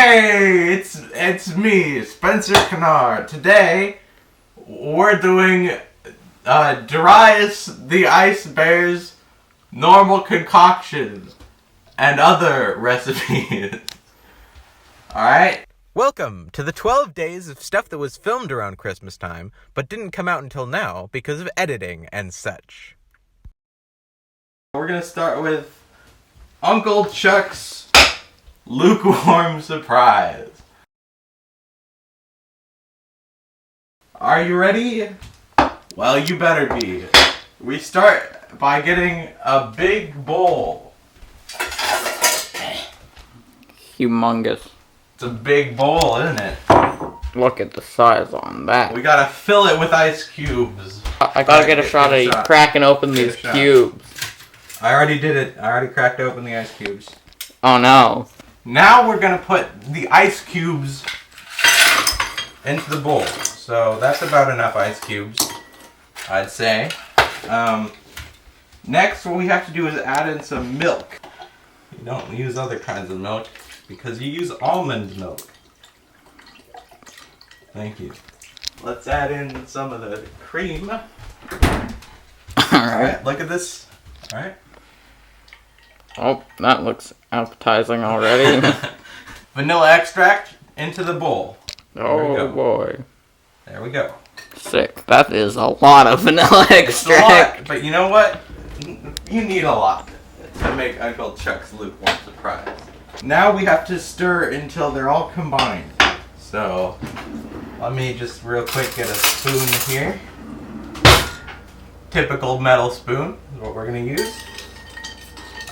Hey, it's me, Spencer Kennard. Today we're doing Dryas the Ice Bear's normal concoctions and other recipes. Alright? Welcome to the 12 days of stuff that was filmed around Christmas time, but didn't come out until now because of editing and such. We're gonna start with Uncle Chuck's lukewarm surprise. Are you ready? Well, you better be. We start by getting a big bowl. Humongous. It's a big bowl, isn't it? Look at the size on that. We gotta fill it with ice cubes. I gotta get a shot of you cracking open these cubes. I already did it. I already cracked open the ice cubes. Oh no. Now we're gonna put the ice cubes into the bowl. So that's about enough ice cubes, I'd say. Next, what we have to do is add in some milk. You don't use other kinds of milk because you use almond milk. Thank you. Let's add in some of the cream. Alright, look at this. Alright. Oh, that looks appetizing already. Vanilla extract into the bowl. Oh boy. There we go. Sick. That is a lot of vanilla extract. It's a lot, but you know what? You need a lot to make Uncle Chuck's lukewarm surprise. Now we have to stir until they're all combined. So, let me just real quick get a spoon here. Typical metal spoon is what we're going to use.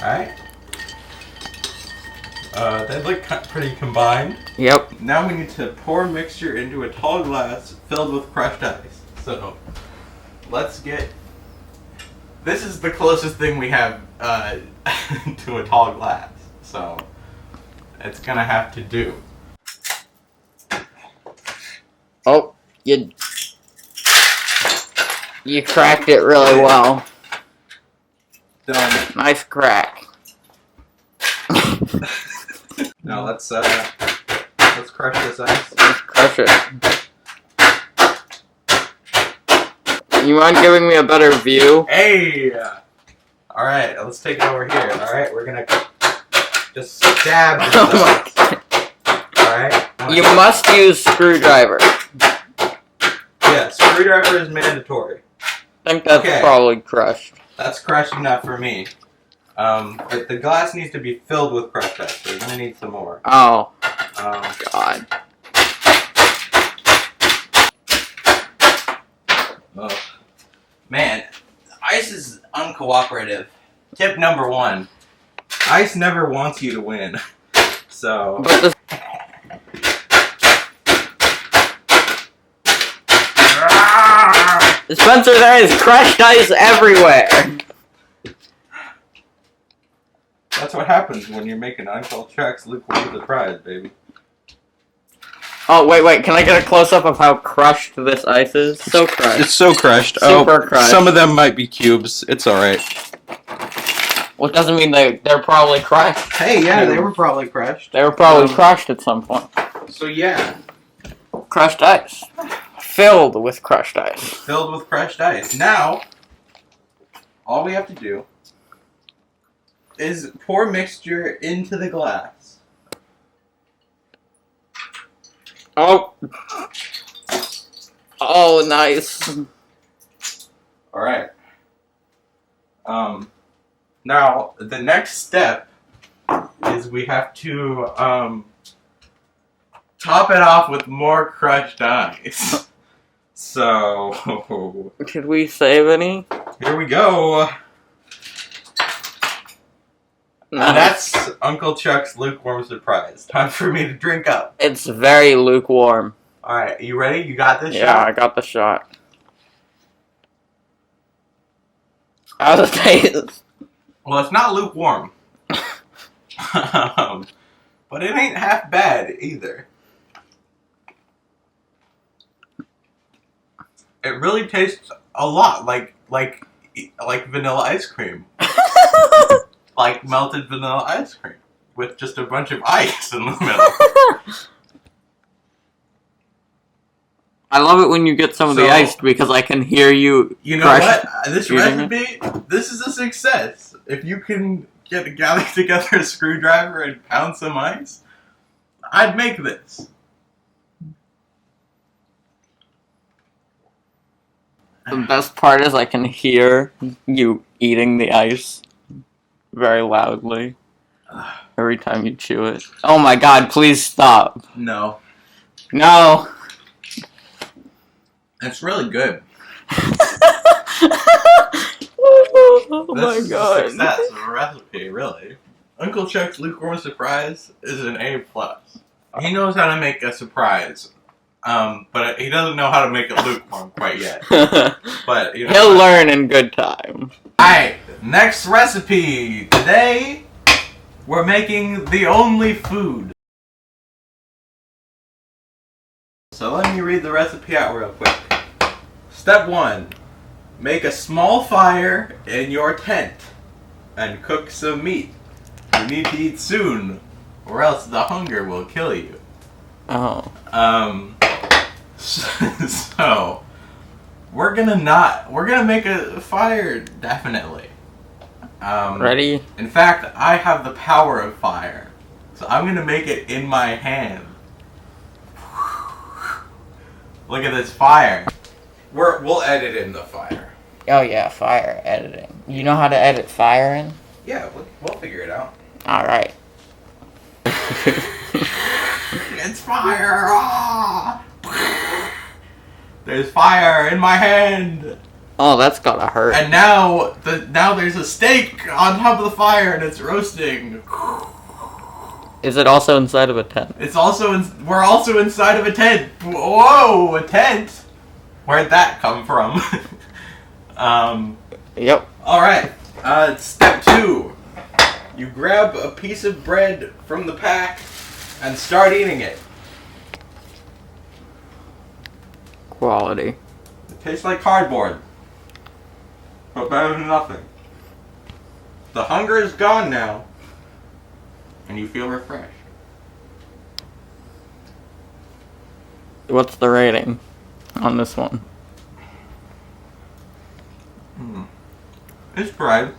Alright. They look pretty combined. Yep. Now we need to pour mixture into a tall glass filled with crushed ice. So, let's get... This is the closest thing we have to a tall glass. So, it's gonna have to do. Oh, you cracked it really well. Done. Nice crack. Now let's crush this ice. Let's crush it. You mind giving me a better view? Hey! Alright, let's take it over here. Alright, we're gonna just stab this ice. Alright? You must use screwdriver. Yeah, screwdriver is mandatory. I think that's probably crushed. That's crushed enough for me. But the glass needs to be filled with crushed ice, so we're gonna need some more. Oh. God. Oh. Man, ice is uncooperative. Tip number 1. Ice never wants you to win. So... But the Spencer, there is crushed ice everywhere! That's what happens when you're making Uncle Chuck's lukewarm surprise, baby. Oh, wait, can I get a close-up of how crushed this ice is? So crushed. It's so crushed. Super crushed. Some of them might be cubes. It's alright. Well, it doesn't mean they're probably crushed. Hey, yeah, they were probably crushed. They were probably crushed at some point. So, yeah. Crushed ice. Filled with crushed ice. Filled with crushed ice. Now, all we have to do is pour mixture into the glass. Oh. Oh, nice. Alright. Now, the next step is we have to, top it off with more crushed ice. So... Did we save any? Here we go. Nice. And that's Uncle Chuck's lukewarm surprise. Time for me to drink up. It's very lukewarm. Alright, you ready? You got this shot? Yeah, I got the shot. How's it taste? Well, it's not lukewarm. But it ain't half bad either. It really tastes a lot like vanilla ice cream. Like melted vanilla ice cream. with just a bunch of ice in the middle. I love it when you get some of the ice because I can hear you. You know what? This recipe, this is a success. If you can gather together a screwdriver and pound some ice, I'd make this. The best part is I can hear you eating the ice very loudly every time you chew it. Oh my god, please stop. No. No. It's really good. Oh my this god. Is a success of a recipe, really. Uncle Chuck's lukewarm surprise is an A+. He knows how to make a surprise. But he doesn't know how to make it lukewarm quite yet. But you know, he'll learn in good time. Alright, next recipe. Today, we're making the only food. So let me read the recipe out real quick. Step 1. Make a small fire in your tent and cook some meat. You need to eat soon, or else the hunger will kill you. Oh. So we're gonna make a fire, definitely. Ready? In fact, I have the power of fire, so I'm gonna make it in my hand. Look at this fire. We'll edit in the fire. Oh yeah, fire editing. You know how to edit fire in? Yeah, we'll figure it out. Alright. It's fire! Ah! There's fire in my hand! Oh, that's gotta hurt. And now there's a steak on top of the fire and it's roasting. Is it also inside of a tent? We're also inside of a tent. Whoa, a tent? Where'd that come from? Yep. Alright, step 2. You grab a piece of bread from the pack and start eating it. Quality. It tastes like cardboard, but better than nothing. The hunger is gone now, and you feel refreshed. What's the rating on this one? It's bread.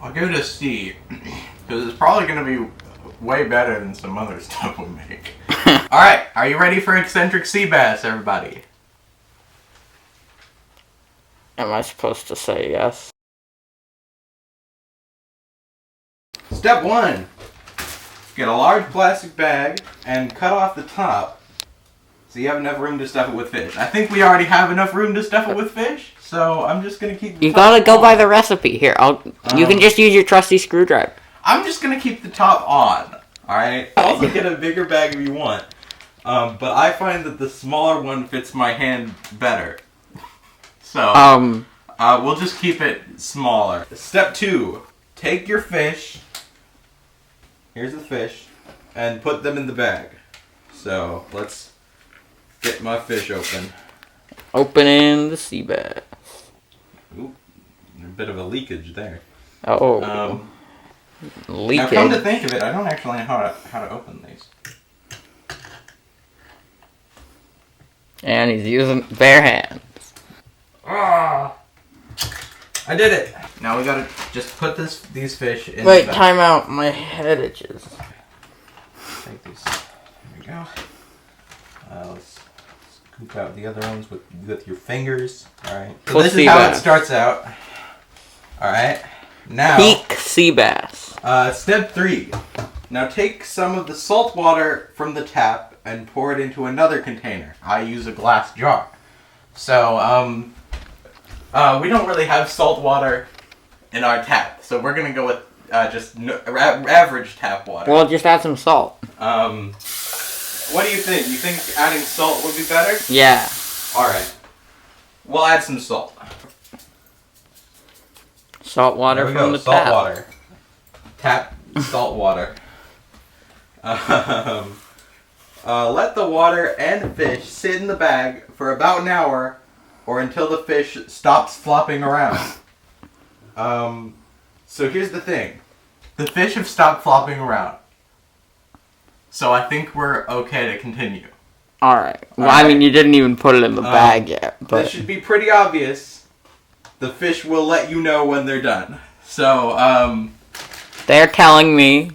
I'll give it a C, because it's probably going to be way better than some other stuff we make. Alright, are you ready for eccentric sea bass, everybody? Am I supposed to say yes? Step 1. Get a large plastic bag and cut off the top so you have enough room to stuff it with fish. I think we already have enough room to stuff it with fish, so I'm just going to keep the You top gotta go on. by the recipe. Here, you can just use your trusty screwdriver. I'm just going to keep the top on, alright? Also get a bigger bag if you want. But I find that the smaller one fits my hand better. So, we'll just keep it smaller. Step 2. Take your fish. Here's the fish. And put them in the bag. So, let's get my fish open. Opening the sea bass. Ooh, a bit of a leakage there. Oh. Leaking. Now, come to think of it, I don't actually know how to open these. And he's using bare hands. Ah! I did it! Now we gotta just put these fish in Wait, the bag. time out. My head itches. Take these. There we go. Let's scoop out the other ones with your fingers. Alright. So this is how it starts out. Alright. Now. Peak sea bass. Step 3. Now take some of the salt water from the tap and pour it into another container. I use a glass jar. So, we don't really have salt water in our tap, so we're gonna go with just average tap water. Well, just add some salt. What do you think? You think adding salt would be better? Yeah. Alright. We'll add some salt. Salt water There we from go. the Salt tap. water. Tap salt water. Let the water and fish sit in the bag for about an hour or until the fish stops flopping around. So here's the thing. The fish have stopped flopping around. So I think we're okay to continue. Alright. Well, Alright. I mean, you didn't even put it in the bag yet, but... This should be pretty obvious. The fish will let you know when they're done. So, They're telling me.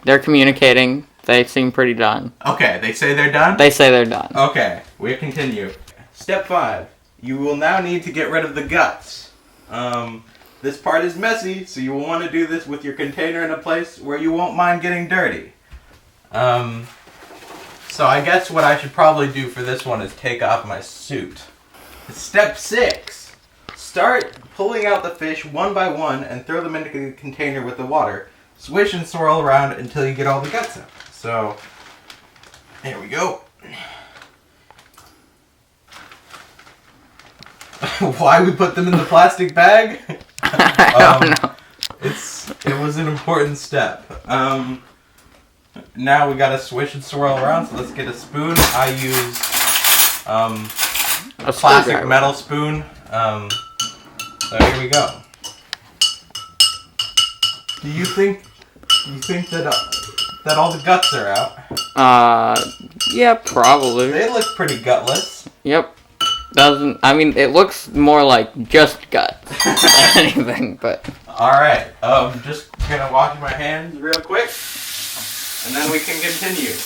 They're communicating. They seem pretty done. okay, they say they're done? They say they're done. Okay, we continue. Step 5. You will now need to get rid of the guts. This part is messy, so you will want to do this with your container in a place where you won't mind getting dirty. So I guess what I should probably do for this one is take off my suit. Step 6. Start pulling out the fish one by one and throw them into the container with the water. Swish and swirl around until you get all the guts out. So, here we go. Why we put them in the plastic bag? I don't know. It was an important step. Now we gotta swish and swirl around, so let's get a spoon. I use a plastic metal spoon. So here we go. Do you think that all the guts are out? Yeah, probably. They look pretty gutless. Yep. I mean, it looks more like just guts than anything, but... Alright, just gonna wash my hands real quick, and then we can continue.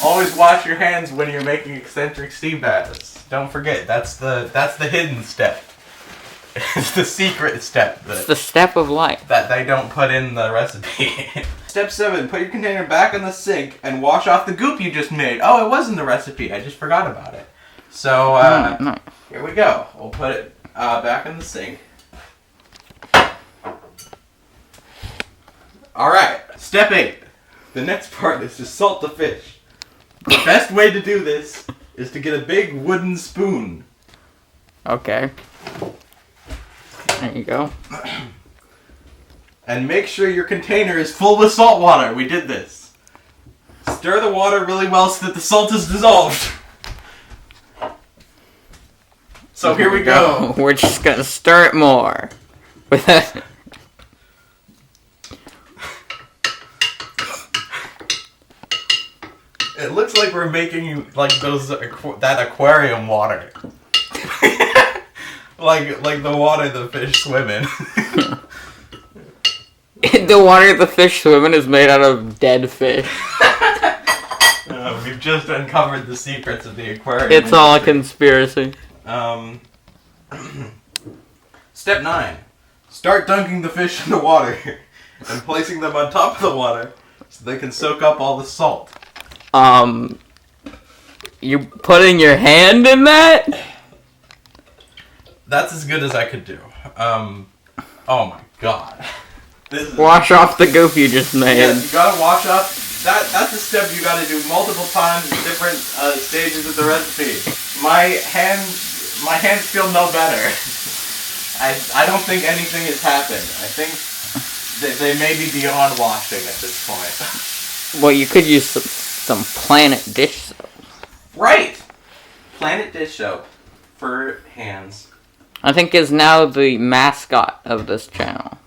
Always wash your hands when you're making eccentric sea baths. Don't forget, that's the hidden step. It's the secret step. It's the step of life. That they don't put in the recipe. Step 7, put your container back in the sink and wash off the goop you just made. Oh, it was in the recipe, I just forgot about it. So, nice. Here we go. We'll put it back in the sink. Alright, step 8. The next part is to salt the fish. The best way to do this is to get a big wooden spoon. Okay. There you go. And make sure your container is full with salt water. We did this. Stir the water really well so that the salt is dissolved. So here we go. We're just gonna stir it more. With that. It looks like we're making like that aquarium water. like the water the fish swim in. The water the fish swim in is made out of dead fish. We've just uncovered the secrets of the aquarium. It's all a conspiracy. Step 9. Start dunking the fish in the water and placing them on top of the water so they can soak up all the salt. You putting your hand in that? That's as good as I could do. Oh my god. Wash off the goop you just made. Yes, you gotta wash off. That's a step you gotta do multiple times in different stages of the recipe. My hands feel no better. I don't think anything has happened. I think that they may be beyond washing at this point. Well, you could use some Planet dish soap. Right! Planet dish soap for hands. I think is now the mascot of this channel.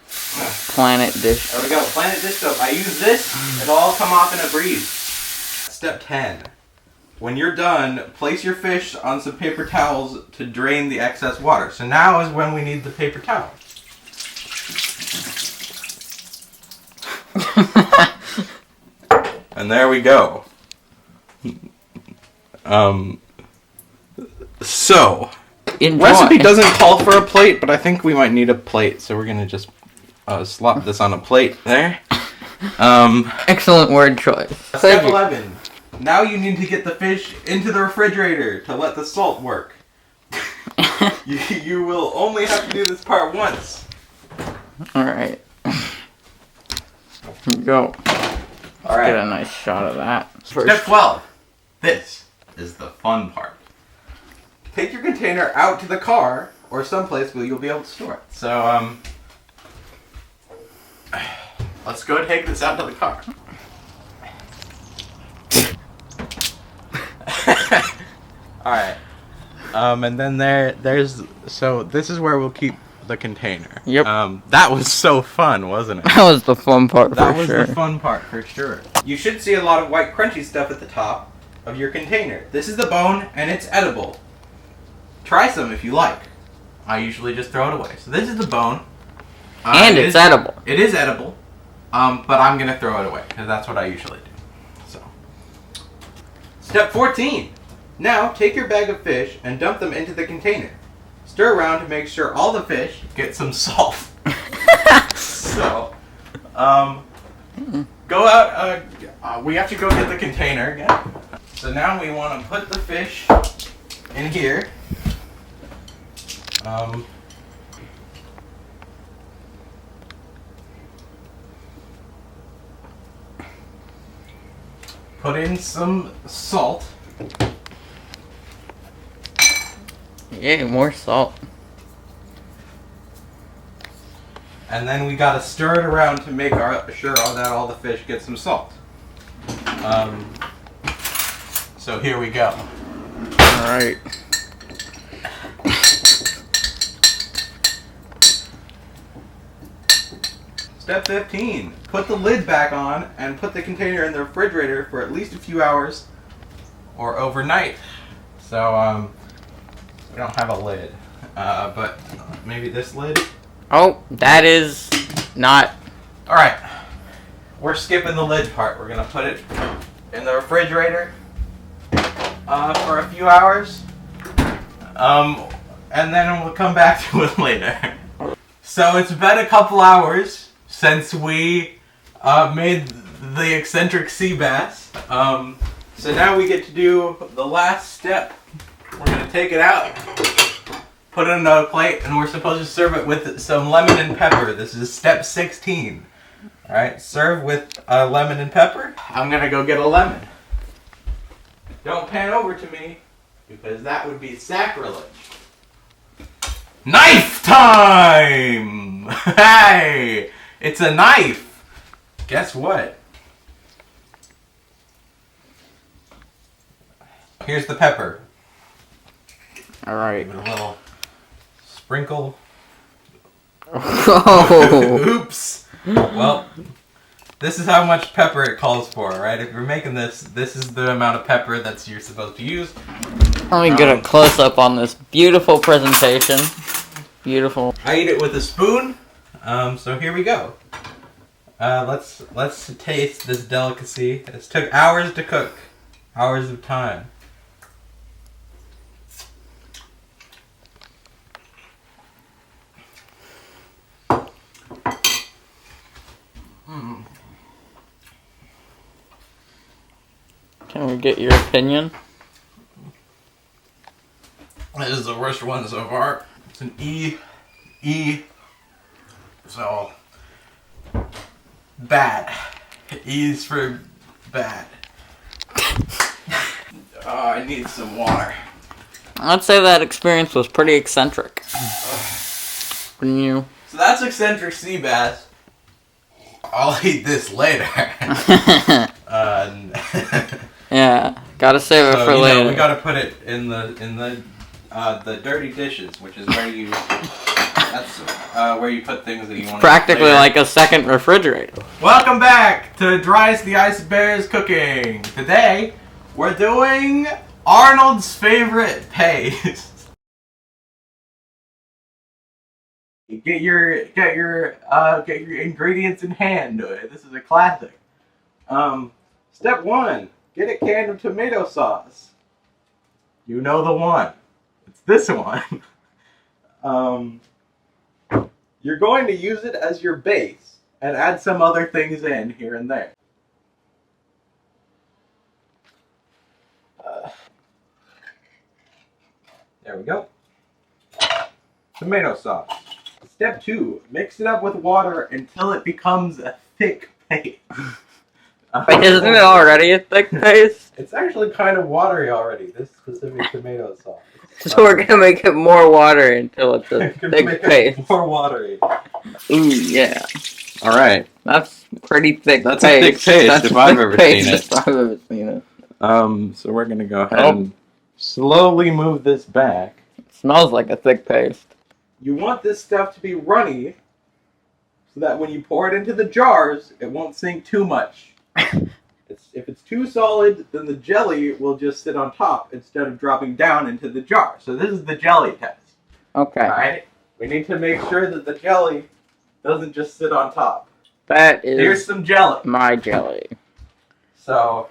Planet dish There we go, Planet dish soap. I use this, it'll all come off in a breeze. Step 10. When you're done, place your fish on some paper towels to drain the excess water. So now is when we need the paper towel. And there we go. So, Enjoy. recipe doesn't call for a plate, but I think we might need a plate, so we're gonna just slop this on a plate there. Excellent word choice. Step 11. Now you need to get the fish into the refrigerator to let the salt work. You will only have to do this part once. Alright. Here you go. Alright. Get a nice shot of that. Step 12. This is the fun part. Take your container out to the car or someplace where you'll be able to store it. So, let's go take this out to the car. Alright. And then so this is where we'll keep the container. Yep. That was so fun, wasn't it? That was the fun part for sure. That was the fun part for sure. You should see a lot of white crunchy stuff at the top of your container. This is the bone, and it's edible. Try some if you like. I usually just throw it away. So this is the bone. And it's edible. It is edible, but I'm going to throw it away, because that's what I usually do. So, Step 14. Now, take your bag of fish and dump them into the container. Stir around to make sure all the fish get some salt. So, go out, we have to go get the container again. So now we want to put the fish in here. Put in some salt. Yeah, more salt. And then we gotta stir it around to make sure that all the fish get some salt. So here we go. Alright. Step 15. Put the lid back on and put the container in the refrigerator for at least a few hours or overnight. So, we don't have a lid. But maybe this lid? Oh, that is not... Alright. We're skipping the lid part. We're gonna put it in the refrigerator for a few hours. And then we'll come back to it later. So it's been a couple hours since we made the eccentric sea bass. So now we get to do the last step. We're gonna take it out, put it in a plate, and we're supposed to serve it with some lemon and pepper. This is step 16. Alright, serve with lemon and pepper. I'm gonna go get a lemon. Don't pan over to me, because that would be sacrilege. Knife time! Hey! It's a knife! Guess what? Here's the pepper. Alright. Give it a little sprinkle. Oh! Oops! Well, this is how much pepper it calls for, right? If you're making this, this is the amount of pepper that you're supposed to use. Let me get a close-up on this beautiful presentation. Beautiful. I eat it with a spoon, so here we go. Let's taste this delicacy. This took hours to cook. Hours of time. Can we get your opinion? This is the worst one so far. It's an E. So, bad. E's for bad. Oh, I need some water. I'd say that experience was pretty eccentric. Wouldn't you? So that's eccentric sea bass. I'll eat this later. Yeah, gotta save it for later. We gotta put it in the dirty dishes, which is where you where you put things that you want. Practically like a second refrigerator. Welcome back to Dryas the Ice Bear's Cooking. Today we're doing Arnold's favorite paste. Get your ingredients in hand. This is a classic. Step 1: get a can of tomato sauce. You know the one. It's this one. You're going to use it as your base and add some other things in here and there. There we go. Tomato sauce. Step 2: mix it up with water until it becomes a thick paste. Wait, isn't it already a thick paste? It's actually kind of watery already, this specific tomato sauce. So we're gonna make it more water until it's a thick make paste. it more watery. Ooh, yeah. Alright. That's pretty thick That's paste. a thick paste That's if a I've thick ever paste seen it. if I've ever seen it. So we're gonna go ahead and slowly move this back. It smells like a thick paste. you want this stuff to be runny so that when you pour it into the jars, it won't sink too much. If it's too solid, then the jelly will just sit on top instead of dropping down into the jar. So this is the jelly test. Okay. Alright? We need to make sure that the jelly doesn't just sit on top. That is Here's some jelly. my jelly. So,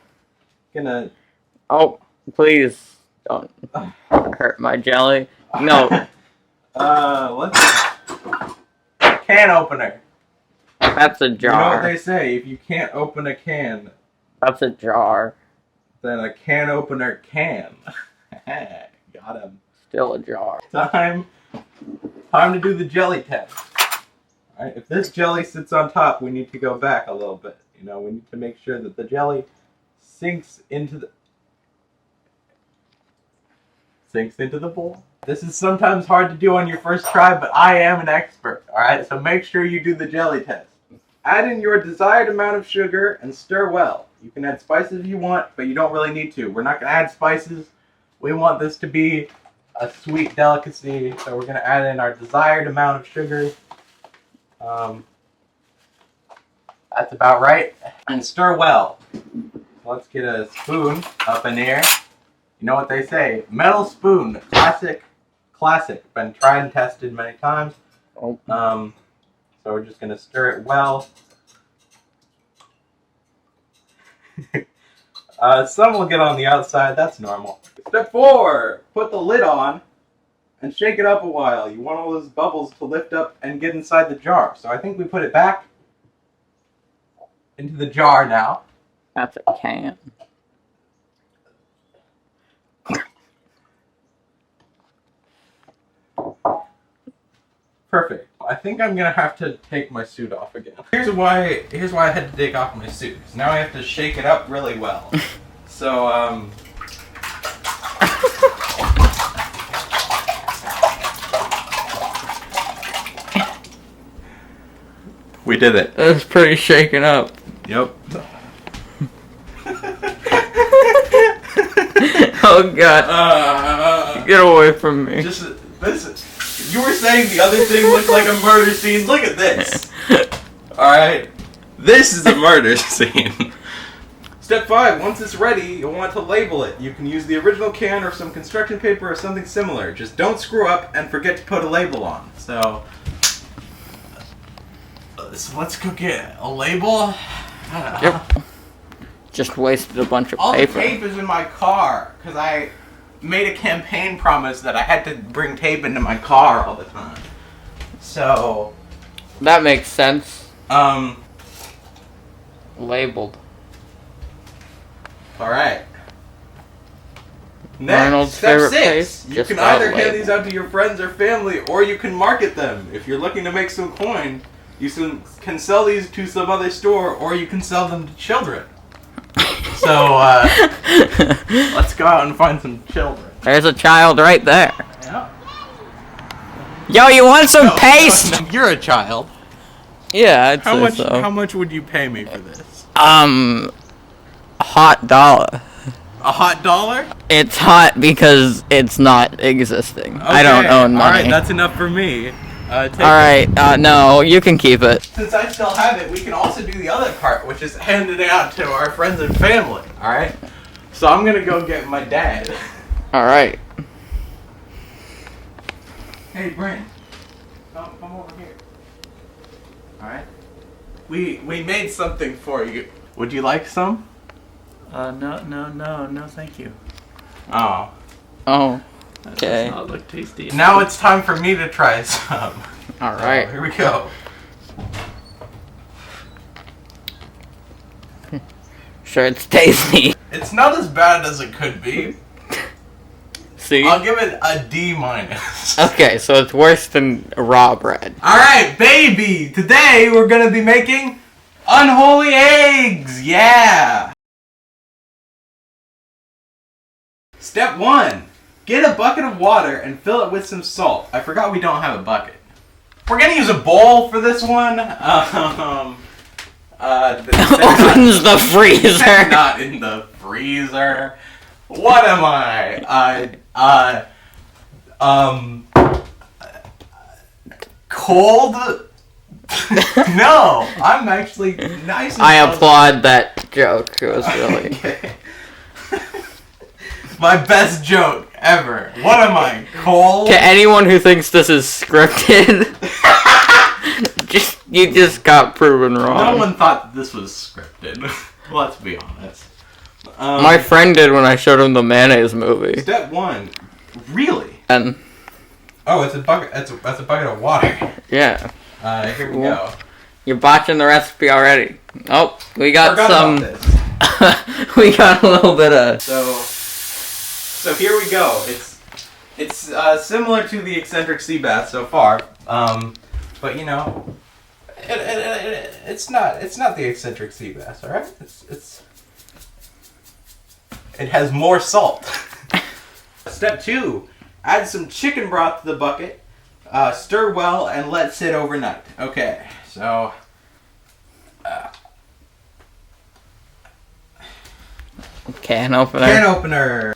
gonna... Oh, please don't hurt my jelly. No. Let's... Can opener. That's a You know what jar. they say, if you can't open a can, That's a jar. then a can opener can. Got him. Still a jar. Time to do the jelly test. Alright, if this jelly sits on top, we need to go back a little bit. You know, we need to make sure that the jelly sinks into the bowl. This is sometimes hard to do on your first try, but I am an expert. Alright, so make sure you do the jelly test. Add in your desired amount of sugar and stir well. You can add spices if you want, but you don't really need to. We're not going to add spices. We want this to be a sweet delicacy, so we're going to add in our desired amount of sugar. That's about right. And stir well. Let's get a spoon up in here. You know what they say, metal spoon, classic, been tried and tested many times. Oh. So we're just going to stir it well. Some will get on the outside, that's normal. Step 4, put the lid on and shake it up a while. You want all those bubbles to lift up and get inside the jar. So I think we put it back into the jar now. That's a can. Perfect. I think I'm gonna have to take my suit off again. Here's why I had to take off my suit. So now I have to shake it up really well. So we did it. That's pretty shaken up. Yep. Oh god. Get away from me. Just this. You were saying the other thing looked like a murder scene. Look at this. Alright. This is a murder scene. Step 5. Once it's ready, you'll want to label it. You can use the original can or some construction paper or something similar. Just don't screw up and forget to put a label on. So let's go get a label. Yep. Just wasted a bunch of All paper. the tape is in my car because I made a campaign promise that I had to bring tape into my car all the time. So That makes sense. Alright. Labeled. Next, Arnold's step favorite 6. place, You just can got either hand labeled. these out to your friends or family, or you can market them. If you're looking to make some coin, you can sell these to some other store, or you can sell them to children. So, let's go out and find some children. There's a child right there. Yeah. Yo, you want some paste? No, you're a child. Yeah, I'd How say much? so. How much would you pay me for this? Hot dollar. A hot dollar? It's hot because it's not existing. I don't own money. Alright, that's enough for me. Take Alright, no, you can keep it. Since I still have it, we can also do the other part, which is handing it out to our friends and family. Alright? So I'm gonna go get my dad. Alright. Hey, Brent. Come over here. Alright? We made something for you. Would you like some? No, thank you. Oh. Oh, That okay. does not look tasty. Now it's time for me to try some. Alright. Here we go. Sure, it's tasty. It's not as bad as it could be. See? I'll give it a D minus. Okay, so it's worse than raw bread. Alright, baby! Today we're gonna be making unholy eggs! Yeah! Step 1. Get a bucket of water and fill it with some salt. I forgot we don't have a bucket. We're gonna use a bowl for this one. Opens the freezer. They're not in the freezer. What am I? cold? No, I'm actually nice and I fuzzy. applaud that joke. It was really... Okay. My best joke ever. What am I, cold? To anyone who thinks this is scripted, you just got proven wrong. No one thought that this was scripted. Let's be honest. My friend did when I showed him the mayonnaise movie. Step 1. Really? And Oh, it's a bucket. That's a bucket of water. yeah, Here we go. you're botching the recipe already. Oh, we got Forgot some. about this. We got a little bit of. So here we go. It's similar to the eccentric sea bass so far, but you know, it's not the eccentric sea bass. All right, it has more salt. Step 2: add some chicken broth to the bucket. Stir well and let sit overnight. Okay, so. Can opener. Can opener.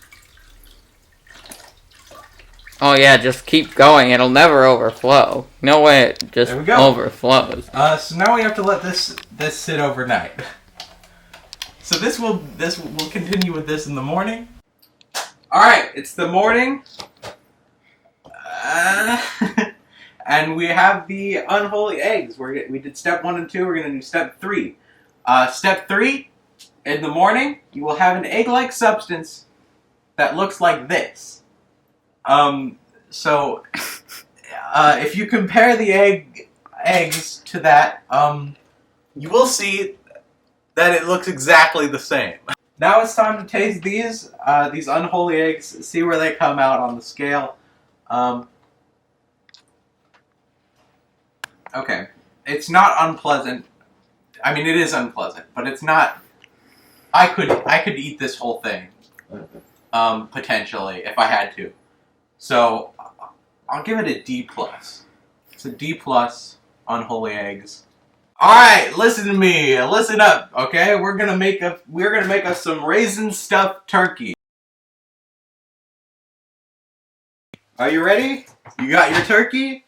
Oh yeah, just keep going. It'll never overflow. No way it just There we go. overflows. So now we have to let this sit overnight. So this will continue with this in the morning. All right, it's the morning, and we have the unholy eggs. We did step 1 and 2. We're gonna do step 3. Step 3, in the morning, you will have an egg-like substance that looks like this. So if you compare the eggs to that, you will see that it looks exactly the same. Now it's time to taste these unholy eggs, see where they come out on the scale. Okay, it's not unpleasant. I mean, it is unpleasant, but it's not. I could eat this whole thing, potentially, if I had to. So, I'll give it a D+. It's a D+, unholy eggs. Alright, listen to me. Listen up, okay? We're gonna make us some raisin stuffed turkey. Are you ready? You got your turkey?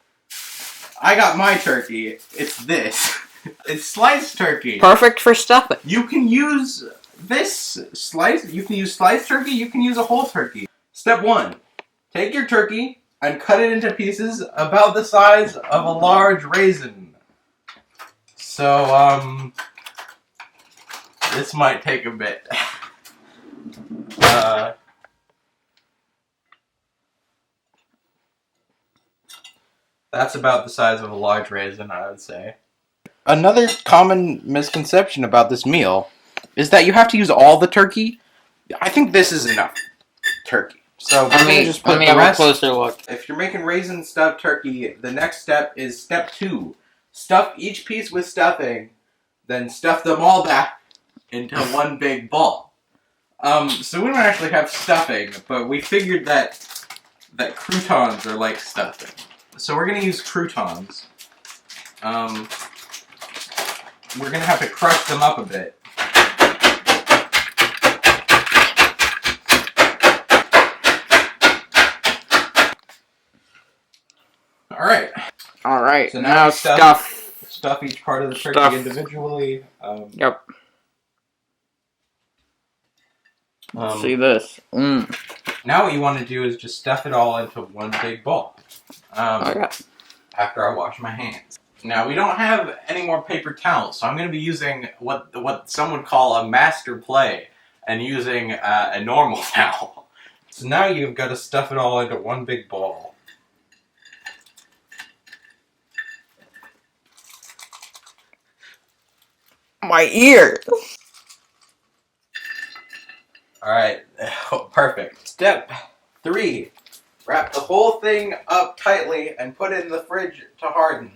I got my turkey. It's this. It's sliced turkey. Perfect for stuffing. You can use this slice. You can use sliced turkey. You can use a whole turkey. Step 1. Take your turkey and cut it into pieces about the size of a large raisin. So, this might take a bit. That's about the size of a large raisin, I would say. Another common misconception about this meal is that you have to use all the turkey. I think this is enough turkey. So Let me have a closer look. If you're making raisin stuffed turkey, the next step is step 2. Stuff each piece with stuffing, then stuff them all back into one big ball. So we don't actually have stuffing, but we figured that croutons are like stuffing. So we're gonna use croutons. We're gonna have to crush them up a bit. All right. So now we stuff each part of the turkey Stuff. individually. Yep. See this. Now what you want to do is just stuff it all into one big ball. Okay. After I wash my hands. Now we don't have any more paper towels, so I'm going to be using what some would call a master play and using a normal towel. So now you've got to stuff it all into one big ball. My ear. Alright, perfect. Step 3. Wrap the whole thing up tightly and put it in the fridge to harden.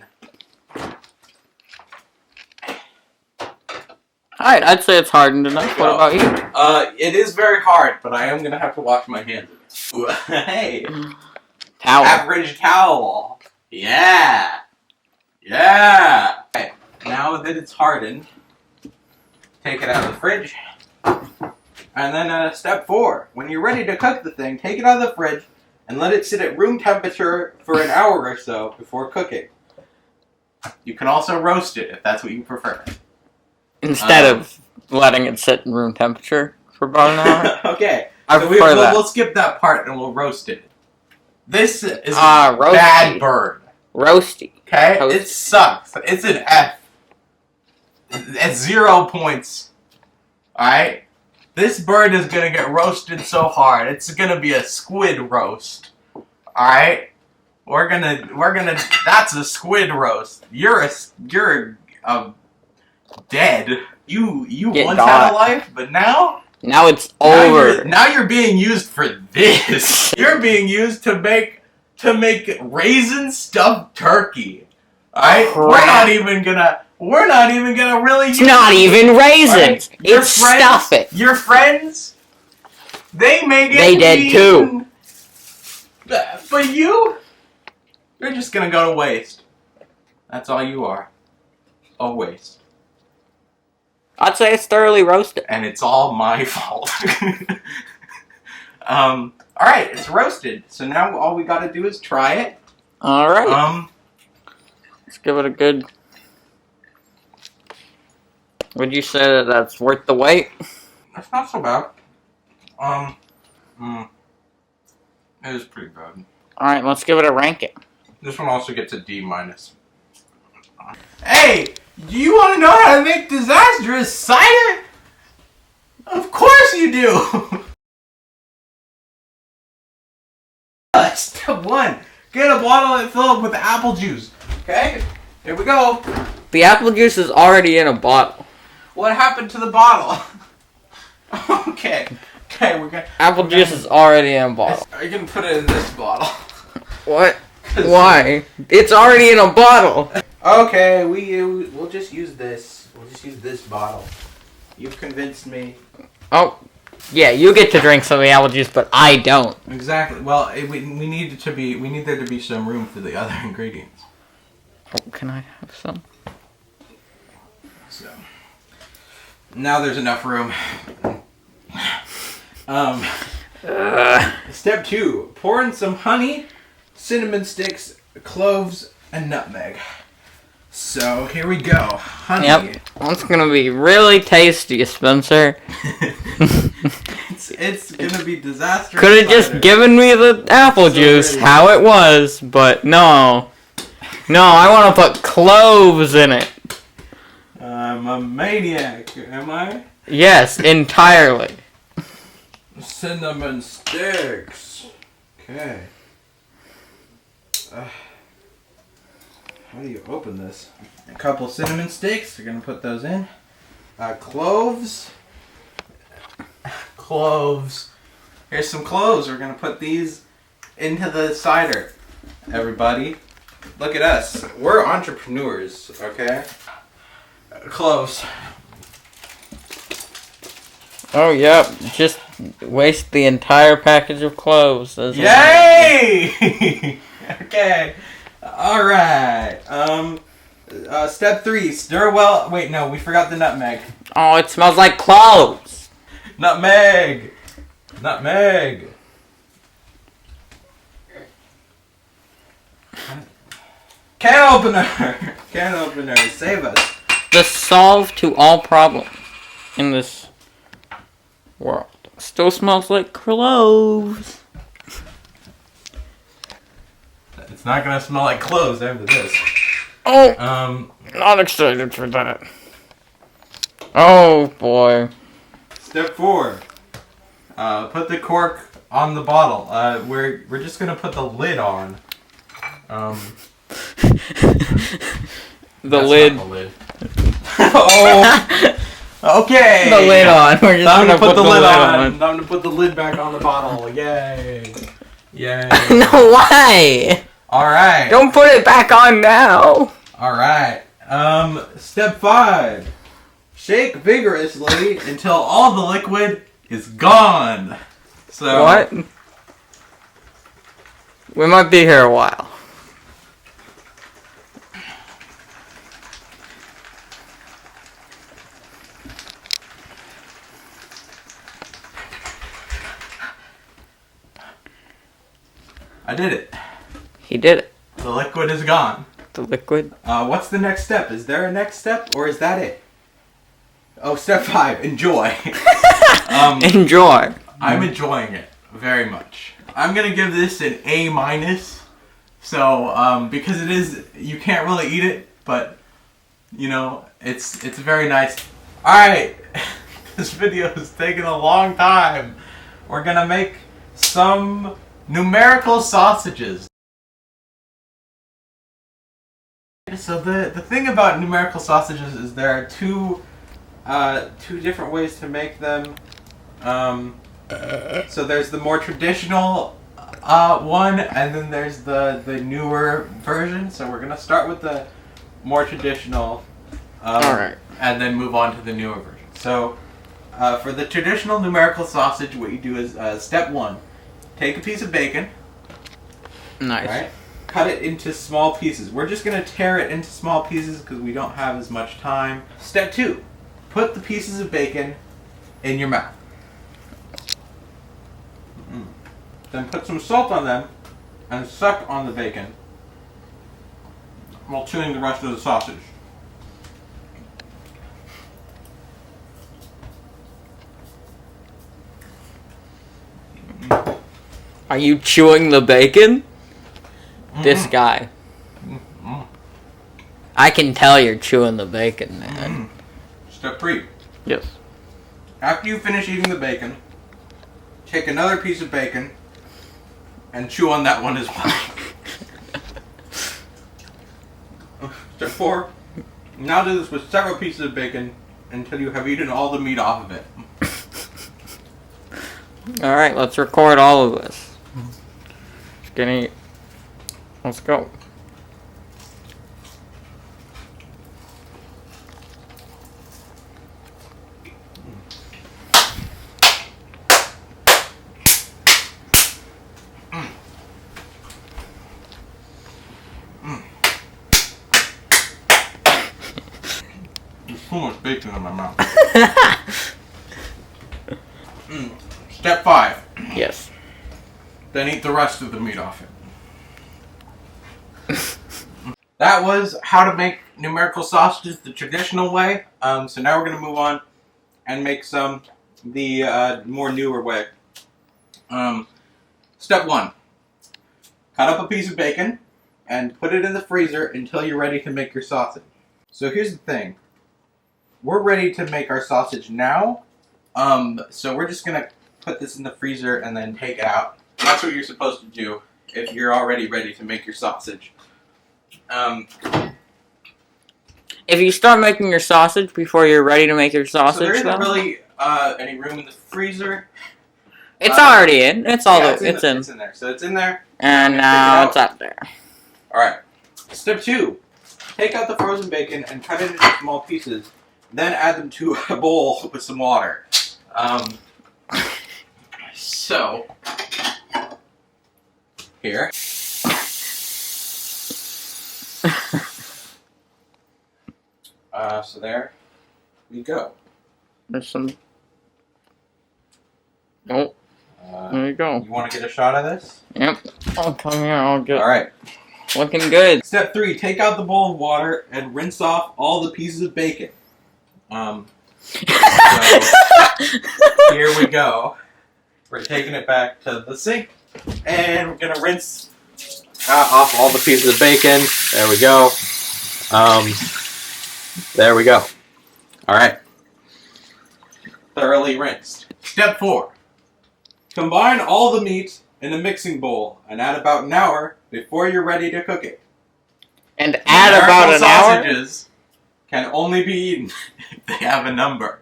Alright, I'd say it's hardened enough. What about you? It is very hard, but I am going to have to wash my hands. Hey! Towel. Average towel! Yeah! Yeah! Okay, now that it's hardened, take it out of the fridge. And then step 4. When you're ready to cook the thing, take it out of the fridge and let it sit at room temperature for an hour or so before cooking. You can also roast it if that's what you prefer. Instead of letting it sit in room temperature for about an hour. Okay. I So prefer that. we'll skip that part and we'll roast it. This is a roasty. bad bird. Roasty. Okay? Toasty. It sucks. It's an F. It's 0 points. Alright? This bird is gonna get roasted so hard. It's gonna be a squid roast. Alright? We're gonna, that's a squid roast. You're dead. You Get once got. had a life, but now Now it's over. Now you're being used for this. You're being used to make raisin stuffed turkey. Alright? Crap. We're not even gonna really It's not even raisins. Right? Your It's friends, stuffing. Your friends, they may get They did too. But you're just gonna go to waste. That's all you are. A waste. I'd say it's thoroughly roasted. And it's all my fault. Alright, it's roasted. So now all we gotta do is try it. Alright. Let's give it a good... Would you say that that's worth the wait? That's not so bad. It is pretty bad. Alright, let's give it a ranking. This one also gets a D-. Hey! Do you want to know how to make disastrous cider? Of course you do! Step 1. Get a bottle and fill it with apple juice. Okay? Here we go. The apple juice is already in a bottle. What happened to the bottle? Okay, we're gonna... Apple juice is already in a bottle. Are you gonna put it in this bottle? What? Why? It's already in a bottle. Okay, we'll just use this. We'll just use this bottle. You've convinced me. Oh, yeah, you get to drink some of the apple juice, but I don't. Exactly. Well, we need there to be some room for the other ingredients. Oh, can I have some? So now there's enough room. Step 2: pour in some honey, cinnamon sticks, cloves, and nutmeg. So here we go. Honey. Yep. That's gonna be really tasty, Spencer. It's gonna be disastrous. Could have just given me the apple juice how it was, but no. No, I want to put cloves in it. I'm a maniac, am I? Yes, entirely. Cinnamon sticks. Okay. How do you open this? A couple cinnamon sticks. We're gonna put those in. Cloves. Cloves. Here's some cloves. We're gonna put these into the cider. Everybody, look at us. We're entrepreneurs, okay? Cloves. Oh, yep. Just waste the entire package of cloves. Yay! Okay. Alright. Step 3. Stir well. Wait, no, we forgot the nutmeg. Oh, it smells like cloves. Nutmeg! Nutmeg! Can opener! Can opener, save us. The solve to all problems in this world. Still smells like cloves. It's not gonna smell like cloves after this. Oh, not excited for that. Oh boy. Step 4. Put the cork on the bottle. We're just gonna put the lid on. The lid. Not the lid. Oh. Okay. The lid on. We're just Time gonna to put the lid on. on. Time to put the lid back on the bottle. Yay. Yay. No, why? Alright. Don't put it back on now. Alright. Step 5. Shake vigorously until all the liquid is gone. So What? We might be here a while. I did it. He did it. The liquid is gone. The liquid? What's the next step? Is there a next step, or is that it? Oh, step 5, enjoy. Enjoy. I'm enjoying it very much. I'm gonna give this an A-. So, because it is, you can't really eat it, but, you know, it's very nice. Alright, this video is taking a long time. We're gonna make some numerical sausages. So the thing about numerical sausages is there are two different ways to make them. So there's the more traditional one, and then there's the newer version. So we're gonna start with the more traditional, Alright. and then move on to the newer version. So for the traditional numerical sausage, what you do is step 1, take a piece of bacon. Nice. Right? Cut it into small pieces. We're just gonna tear it into small pieces because we don't have as much time. Step 2, put the pieces of bacon in your mouth. Then put some salt on them and suck on the bacon while chewing the rest of the sausage. Are you chewing the bacon? This guy. I can tell you're chewing the bacon, man. Step 3. Yes. After you finish eating the bacon, take another piece of bacon and chew on that one as well. Step 4. Now do this with several pieces of bacon until you have eaten all the meat off of it. Alright, let's record all of this. Skinny. Let's go. There's too much bacon in my mouth. Step 5. Yes. Then eat the rest of the meat off it. That was how to make numerical sausages the traditional way. So now we're going to move on and make some the more newer way. Step 1. Cut up a piece of bacon and put it in the freezer until you're ready to make your sausage. So here's the thing. We're ready to make our sausage now. So we're just going to put this in the freezer and then take it out. That's what you're supposed to do if you're already ready to make your sausage. If you start making your sausage before you're ready to make your sausage, so there isn't though, really any room in the freezer. it's already in. It's all Yeah, it's in. It's in there. So it's in there. And now it's up there. Alright. Step 2. Take out the frozen bacon and cut it into small pieces. Then add them to a bowl with some water. So here. So there we go. There's some. Oh, there you go. You want to get a shot of this? Yep. I'll come here. I'll get. Alright. Looking good. Step 3. Take out the bowl of water and rinse off all the pieces of bacon. So here we go. We're taking it back to the sink, and we're gonna rinse off all the pieces of bacon. There we go. There we go. All right. Thoroughly rinsed. Step 4. Combine all the meat in a mixing bowl and add about an hour before you're ready to cook it. And add about an hour? Sausages can only be eaten if they have a number.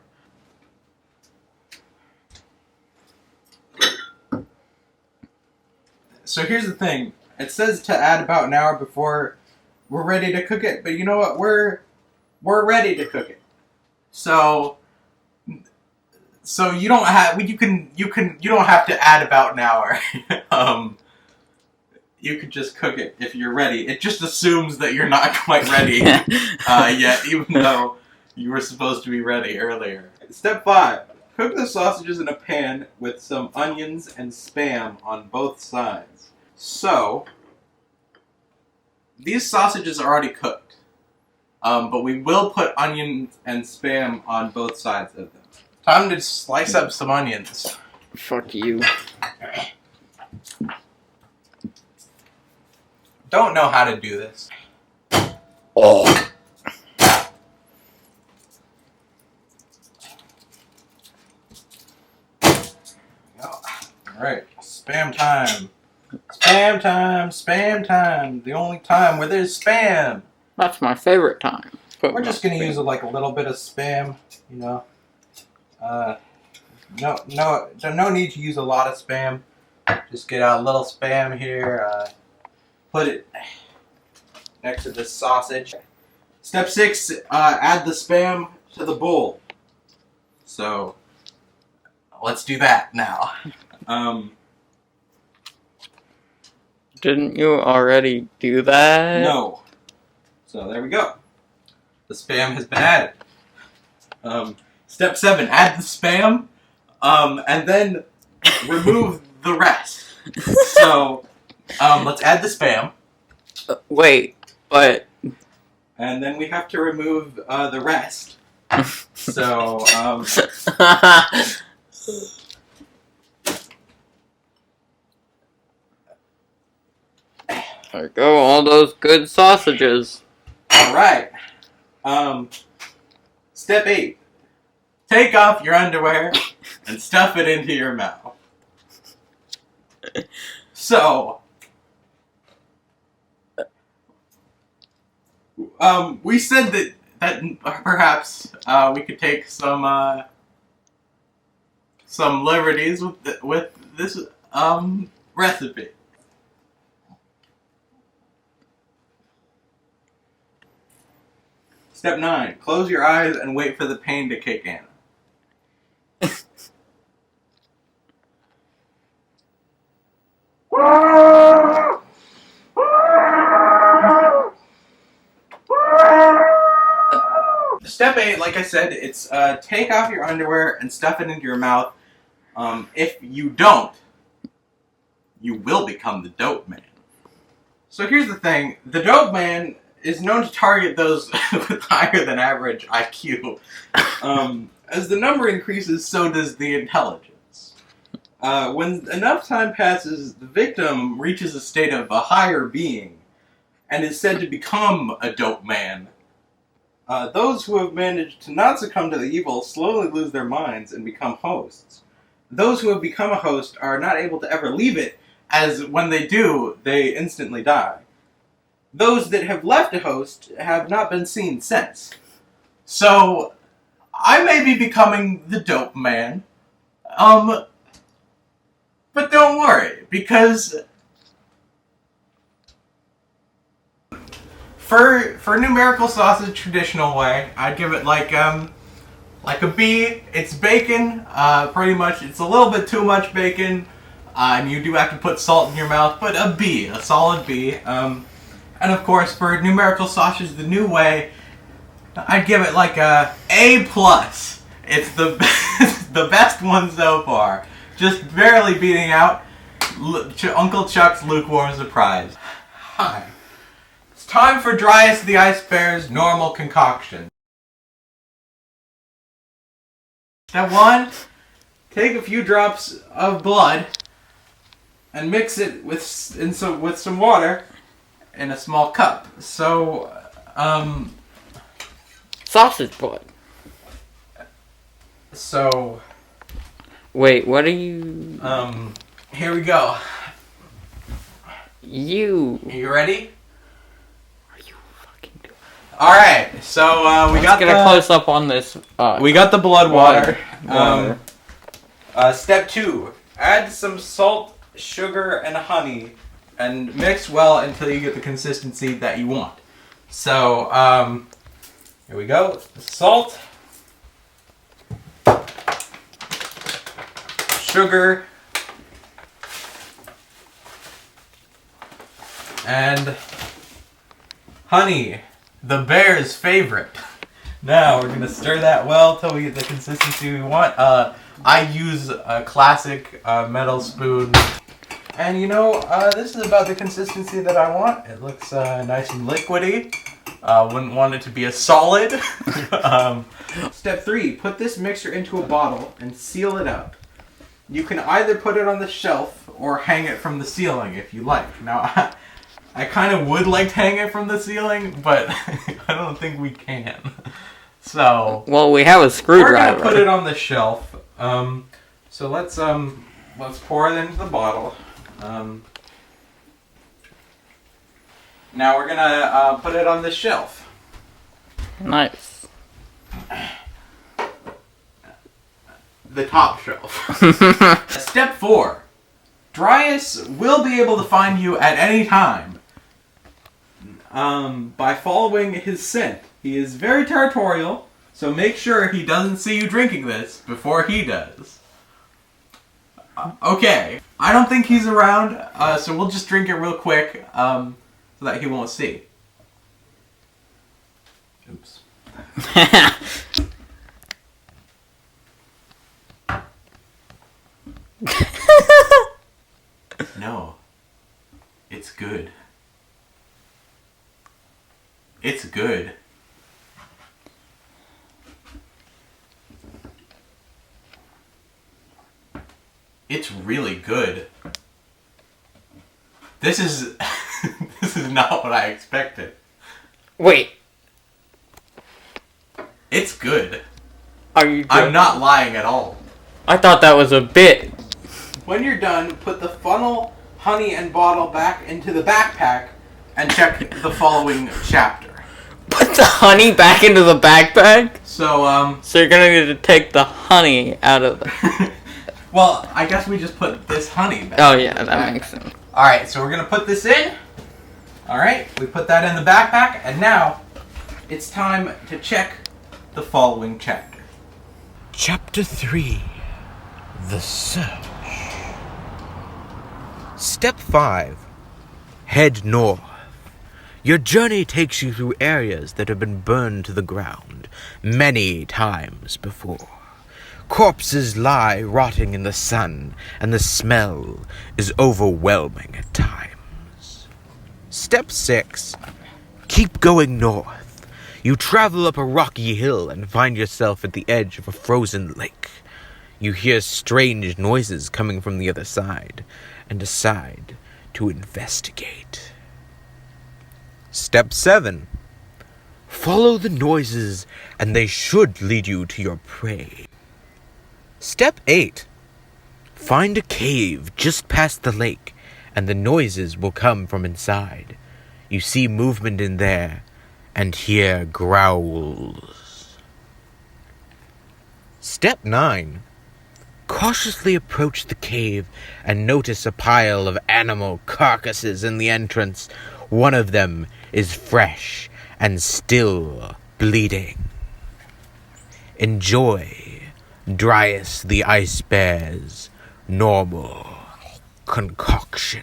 So here's the thing. It says to add about an hour before we're ready to cook it, but you know what? We're ready to cook it. So you don't have you don't have to add about an hour. You could just cook it if you're ready. It just assumes that you're not quite ready yet, even though you were supposed to be ready earlier. Step 5. Cook the sausages in a pan with some onions and Spam on both sides. So, these sausages are already cooked, but we will put onions and Spam on both sides of them. Time to slice up some onions. Fuck you. Don't know how to do this. Oh. Alright, Spam time. Spam time, Spam time. The only time where there's Spam. That's my favorite time. We're just gonna use like a little bit of Spam, you know. No need to use a lot of Spam. Just get out a little Spam here. Put it next to the sausage. Step 6, add the Spam to the bowl. So, let's do that now. Didn't you already do that? No. So there we go. The Spam has been added. Step 7, add the Spam, and then remove the rest. So, let's add the Spam. Wait, but... And then we have to remove the rest. So, there go all those good sausages. alright. Step 8. Take off your underwear and stuff it into your mouth. So, we said that perhaps we could take some liberties with this recipe. Step 9. Close your eyes and wait for the pain to kick in. Step 8, like I said, it's take off your underwear and stuff it into your mouth. If you don't, you will become the dope man. So here's the thing. The dope man is known to target those with higher than average IQ. As the number increases, so does the intelligence. When enough time passes, the victim reaches a state of a higher being and is said to become a dope man. Those who have managed to not succumb to the evil slowly lose their minds and become hosts. Those who have become a host are not able to ever leave it, as when they do, they instantly die. Those that have left a host have not been seen since. So, I may be becoming the dope man. But don't worry, because for numerical sausage traditional way, I'd give it like a B. It's bacon, pretty much. It's a little bit too much bacon, and you do have to put salt in your mouth, but a B, a solid B. And of course, for numerical sausage the new way, I'd give it like a A+. It's the the best one so far. Just barely beating out Uncle Chuck's lukewarm surprise. Hi. It's time for Dryas the Ice Bear's normal concoction. Step 1, take a few drops of blood and mix it with some water in a small cup. So, Sausage blood. So, wait, what are you... here we go. You... Are you ready? Are you fucking doing... Alright, so, we got Let's get a close-up on this, we got the blood water. Water. Step 2. Add some salt, sugar, and honey, and mix well until you get the consistency that you want. So, here we go. Salt, sugar, and honey, the bear's favorite. Now we're gonna stir that well till we get the consistency we want. I use a classic metal spoon. And this is about the consistency that I want. It looks nice and liquidy. Wouldn't want it to be a solid. Step 3, put this mixture into a bottle and seal it up. You can either put it on the shelf or hang it from the ceiling if you like. Now, I kind of would like to hang it from the ceiling, but I don't think we can. So, well, we have a screwdriver. We're gonna put it on the shelf. So let's pour it into the bottle. Now we're gonna put it on the shelf. Nice. The top shelf. Step 4. Dryas will be able to find you at any time by following his scent. He is very territorial, so make sure he doesn't see you drinking this before he does. Okay, I don't think he's around, so we'll just drink it real quick so that he won't see. Oops. No. It's good. It's good. It's really good. This is this is not what I expected. Wait. It's good. Are you joking? I'm not lying at all. I thought that was a bit. When you're done, put the funnel, honey, and bottle back into the backpack and check the following chapter. Put the honey back into the backpack? So, So you're gonna need to take the honey out of the... Well, I guess we just put this honey back. Oh yeah, that makes sense. Alright, so we're gonna put this in. Alright, we put that in the backpack, and now it's time to check the following chapter. Chapter 3. The Search. Step 5. Head north. Your journey takes you through areas that have been burned to the ground many times before. Corpses lie rotting in the sun, and the smell is overwhelming at times. Step 6. Keep going north. You travel up a rocky hill and find yourself at the edge of a frozen lake. You hear strange noises coming from the other side and decide to investigate. Step 7. Follow the noises and they should lead you to your prey. Step 8. Find a cave just past the lake and the noises will come from inside. You see movement in there and hear growls. Step 9. Cautiously approach the cave and notice a pile of animal carcasses in the entrance. One of them is fresh and still bleeding. Enjoy Dryas the Ice Bear's normal concoction.